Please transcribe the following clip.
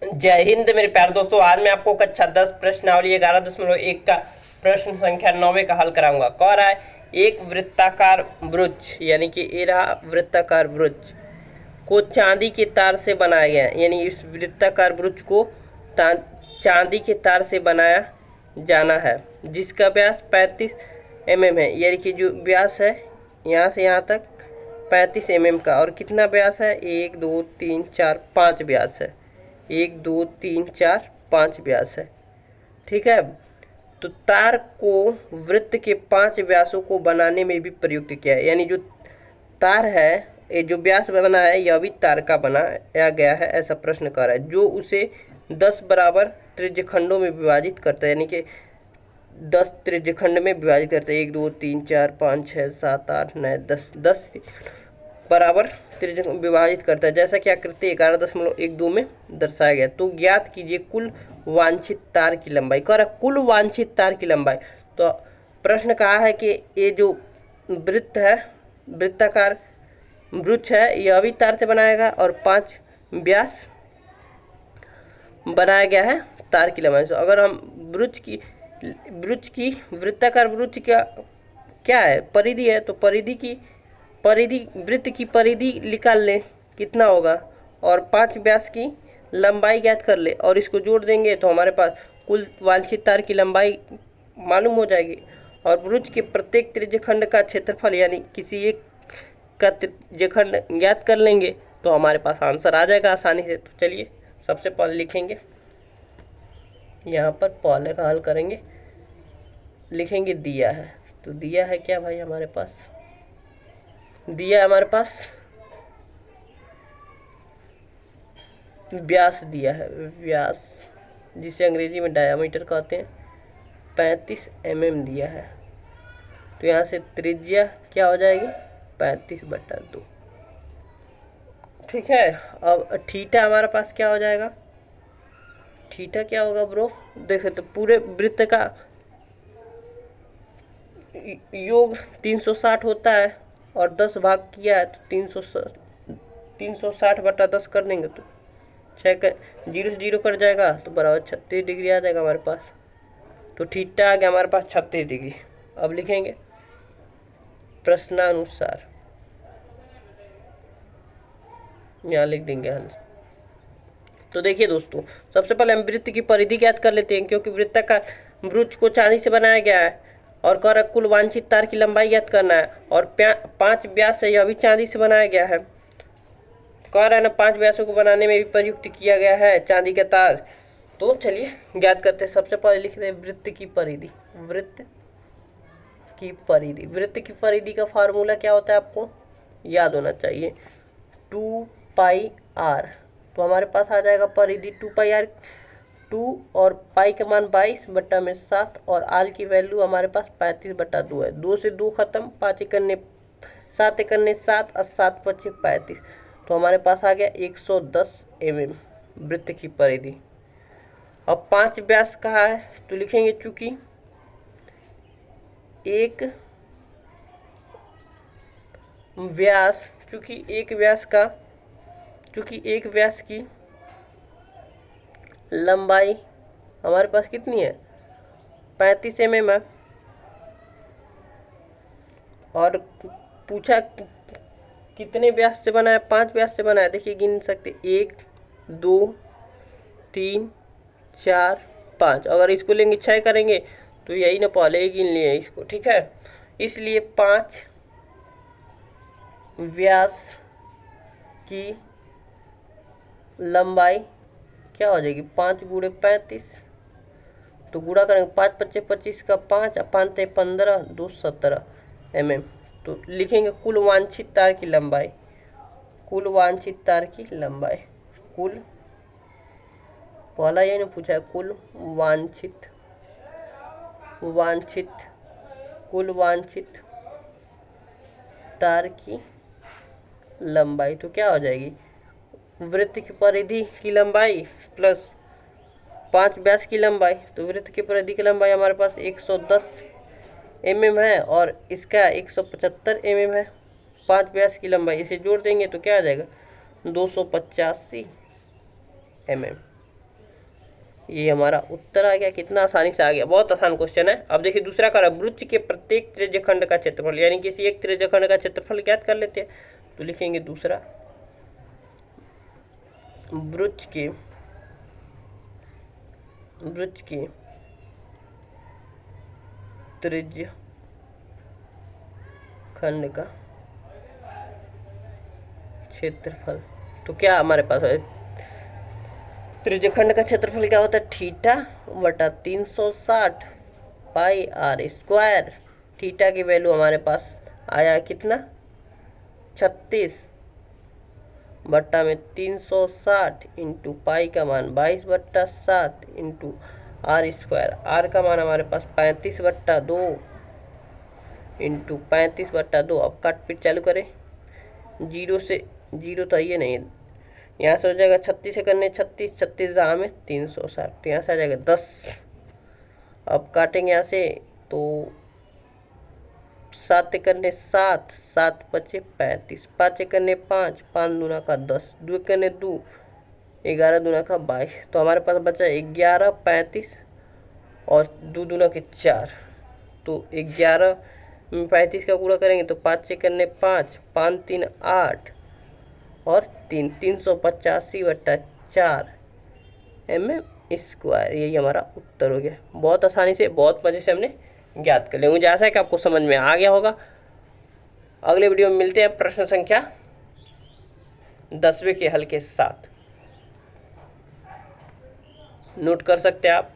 जय हिंद मेरे प्यारे दोस्तों। आज मैं आपको कक्षा 10 प्रश्नावली 11.1 का प्रश्न संख्या 9 का हल कराऊंगा। कह रहा है एक वृत्ताकार वृक्ष यानी कि ये रहा वृत्ताकार वृक्ष को चांदी के तार से बनाया गया यानी इस वृत्ताकार वृक्ष को चांदी के तार से बनाया जाना है जिसका व्यास 35 mm है। यानी कि जो व्यास है यहाँ से यहाँ तक 35 mm का। और कितना व्यास है? 1 2 3 4 5 व्यास है। 1 2 3 4 5 व्यास है। ठीक है। तो तार को वृत्त के 5 व्यासों को बनाने में भी प्रयुक्त किया है। यानी जो तार है ये जो व्यास बना है यह भी तार का बनाया गया है, ऐसा प्रश्न कर रहा है। जो उसे 10 बराबर त्रिज्यखंडों में विभाजित करता है यानी कि 10 त्रिज्यखंड में विभाजित करता है। 1 2 3 4 5 6 7 8 9 10 बराबर त्रिज्य विभाजित करता है, जैसा कि आकृति 11.12 में दर्शाया गया। तो ज्ञात कीजिए कुल वांछित तार की लंबाई। कह रहा कुल वांछित तार की लंबाई। तो प्रश्न कहा है कि ये जो वृत्त है वृत्ताकार वृक्ष है यह भी तार से बनाएगा और 5 व्यास बनाया गया है तार की लंबाई से। अगर हम वृक्ष की वृत्ताकार वृक्ष क्या है? परिधि है। तो परिधि वृत्त की परिधि निकाल लें कितना होगा और 5 व्यास की लंबाई ज्ञात कर ले और इसको जोड़ देंगे तो हमारे पास कुल वांछित तार की लंबाई मालूम हो जाएगी। और वृक्ष के प्रत्येक त्रिज्यखंड का क्षेत्रफल यानी किसी एक का त्रिज्यखंड ज्ञात कर लेंगे तो हमारे पास आंसर आ जाएगा आसानी से। तो चलिए सबसे पहले लिखेंगे, यहाँ पर पहले का हल करेंगे। लिखेंगे दिया है। तो दिया है क्या भाई? हमारे पास दिया है हमारे पास व्यास दिया है, व्यास जिसे अंग्रेजी में डायामीटर कहते हैं, 35 mm दिया है। तो यहाँ से त्रिज्या क्या हो जाएगी? 35/2। ठीक है। अब थीटा हमारे पास क्या हो जाएगा? थीटा क्या होगा ब्रो? देखो तो पूरे वृत्त का योग 360 होता है और 10 भाग किया है तो 360/10 कर देंगे तो 0 से 0 कट जाएगा तो बराबर 36 डिग्री आ जाएगा हमारे पास। तो थीटा आ गया हमारे पास 36 डिग्री। अब लिखेंगे प्रश्नानुसार, यहाँ लिख देंगे हल। तो देखिए दोस्तों, सबसे पहले हम वृत्त की परिधि ज्ञात कर लेते हैं क्योंकि वृत्ताकार वृक्ष को चांदी से बनाया गया है और कह रहा कुल वांछित तार की लंबाई ज्ञात करना है और 5 व्यास है, यह भी चांदी से बनाया गया है। कह रहा है ना 5 व्यासों को बनाने में भी प्रयुक्त किया गया है चांदी का तार। तो चलिए ज्ञात करते हैं। सबसे पहले लिखते हैं वृत्त की परिधि। वृत्त की परिधि का फार्मूला क्या होता है आपको याद होना चाहिए, 2πr। तो हमारे पास आ जाएगा परिधि 2πr। 2 और पाई का मान 22/7 और आल की वैल्यू हमारे पास 35/2 है। 2 से 2 खत्म, 5 एकन्ने 7 एकन्ने 7 और 7 पच्चे 35। तो हमारे पास आ गया 110 mm वृत्त की परिधि। अब 5 व्यास कहा है तो लिखेंगे चूंकि एक व्यास की लंबाई हमारे पास कितनी है? 35 mm है। और पूछा कितने व्यास से बना है? 5 व्यास से बना है। देखिए गिन सकते 1 2 3 4 5। अगर इसको लेंगे 6 करेंगे तो यही ना पहले ही गिन लिए इसको। ठीक है। इसलिए 5 व्यास की लंबाई क्या हो जाएगी? 5 × 35। तो गुणा करेंगे 5 पच्चे 25 का 5 और 5 × 15 2 17 mm। तो लिखेंगे कुल वांछित तार की लंबाई। कुल पहला यही ना पूछा है, कुल वांछित तार की लंबाई। तो क्या हो जाएगी? वृत्त की परिधि की लंबाई प्लस 5 व्यास की लंबाई। तो वृत्त की परिधि की लंबाई हमारे पास 110 mm है और इसका 175 mm है। 5 व्यास की लंबाई, इसे जोड़ देंगे तो क्या आ जाएगा? 285 mm। ये हमारा उत्तर आ गया। कितना आसानी से आ गया, बहुत आसान क्वेश्चन है। अब देखिए दूसरा कह रहा है वृत्त के प्रत्येक त्रिज्यखंड का क्षेत्रफल, यानी किसी एक त्रिज्यखंड का क्षेत्रफल ज्ञात कर लेते हैं। तो लिखेंगे दूसरा, वृत्त के त्रिज्यखंड का क्षेत्रफल। तो क्या हमारे पास है, त्रिज्यखंड का क्षेत्रफल क्या होता है, थीटा बटा 360 पाई आर स्क्वायर। थीटा की वैल्यू हमारे पास आया कितना, 36 बट्टा में 360 इंटू पाई का मान 22/7 इंटू आर स्क्वायर। आर का मान हमारे पास 35/2 इंटू 35/2। अब काट पीट चालू करें, जीरो से जीरो तो ये नहीं, यहाँ से हो जाएगा 36 से करने 36, 36 जहाँ में 360, तो यहाँ से आ जाएगा 10। अब काटेंगे यहाँ से तो 7 करने 7, 7 पचे 35, 5 करने 5, 5 दूना का 10, 2 करने 2, 11 दूना का 22। तो हमारे पास बचा 11, 35 और 2 दूना के 4। तो 11 में 35 का पूरा करेंगे तो 5 करने 5, 5 3 8 और 385/4 mm²। यही हमारा उत्तर हो गया। बहुत आसानी से, बहुत मज़े से हमने ज्ञात कर लिया। मुझे आशा है कि आपको समझ में आ गया होगा। अगले वीडियो में मिलते हैं प्रश्न संख्या 10वें के हल के साथ। नोट कर सकते हैं आप।